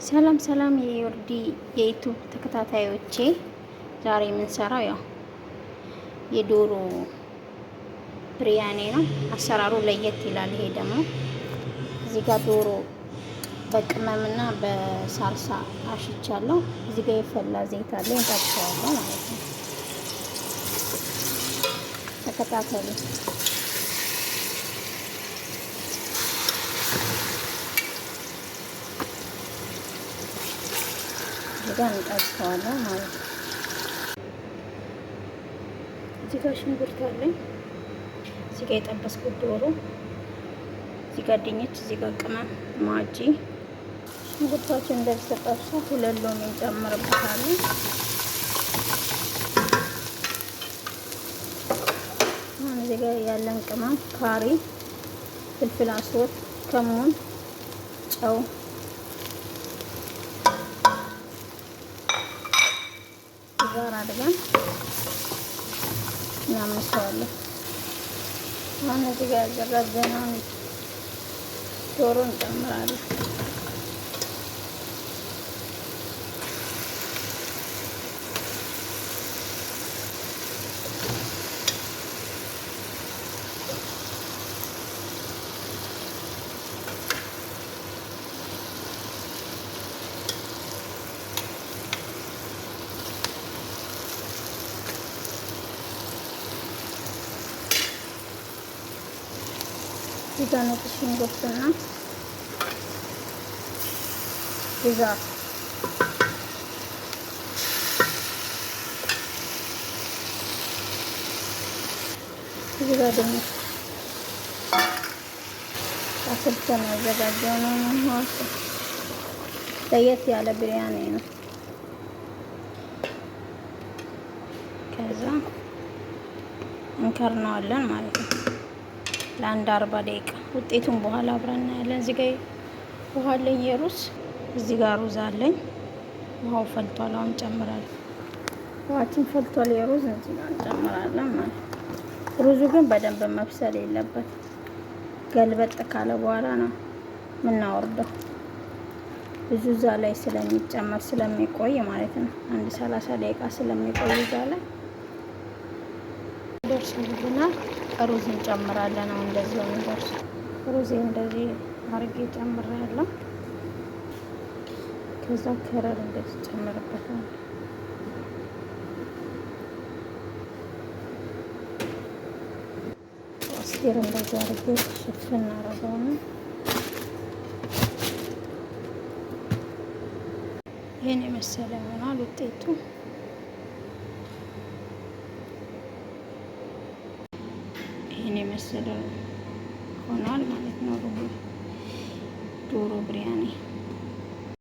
ሰላም ሰላም የዮርዲ የዩቱብ ተከታታዮቼ፣ ዛሬ የምንሰራው ያው የዶሮ ብሪያኔ ነው። አሰራሩ ለየት ይላል። ይሄ ደግሞ እዚህ ጋር ዶሮ በቅመምና በሳልሳ አሽቻለሁ። እዚህ ጋር የፈላ ዘይት አለ፣ እንጠብሰዋለሁ ማለት ነው። ተከታተሉ። ጋር እንጠብሰዋለን ማለት ነው። እዚህ ጋር ሽንኩርት አለኝ። እዚህ ጋር የጠበስኩት ዶሮ፣ እዚህ ጋር ድንች፣ እዚህ ጋር ቅመም፣ ማጂ። ሽንኩርታችን እንደዚህ ተጠብሶ 2 ሎሚ እንጨምርበታለን። እዚህ ጋር ያለን ቅመም ካሪ፣ ፍልፍል አስወጥ፣ ከሙን፣ ጨው ጋር አድርገን እናመሳዋለን። አሁን እዚህ ጋር ያዘጋጀነውን ዶሮ እንጨምራለን። እዚህ ጋር ነጭ ሽንኩርትና ብዛት እዚህ ጋር ደግሞ አፍልተን ያዘጋጀነው ነው። ለየት ያለ ብሪያኔ ነው። ከዛ እንከርነዋለን ማለት ነው ለአንድ 40 ደቂቃ። ውጤቱን በኋላ አብረን እናያለን። እዚህ ጋር ውሃ አለኝ የሩዝ፣ እዚህ ጋር ሩዝ አለኝ። ውሃው ፈልቷል። አሁን እንጨምራለን። ውሃችን ፈልቷል። የሩዝ እዚህ ጋር እንጨምራለን ማለት ነው። ሩዙ ግን በደንብ መብሰል የለበት። ገልበጥ ካለ በኋላ ነው የምናወርደው። ብዙ እዛ ላይ ስለሚጨመር ስለሚቆይ ማለት ነው። አንድ 30 ደቂቃ ስለሚቆይ እዛ ላይ ደርሶልናል። ሩዝ እንጨምራለን። አሁን እንደዚህ ነው ደርሶ ሩዝ እንደዚህ አርጌ ጨምራለሁ። ከዛ ከረር እንደዚህ ጨምርበታለሁ። አስቴር እንደዚህ አርጌ ሽፍን አረገውና ይሄን የመሰለ ይሆናል ውጤቱ። ይሄን የመሰለ ሆኗል ማለት ነው ዶሮ ብሪያኔ።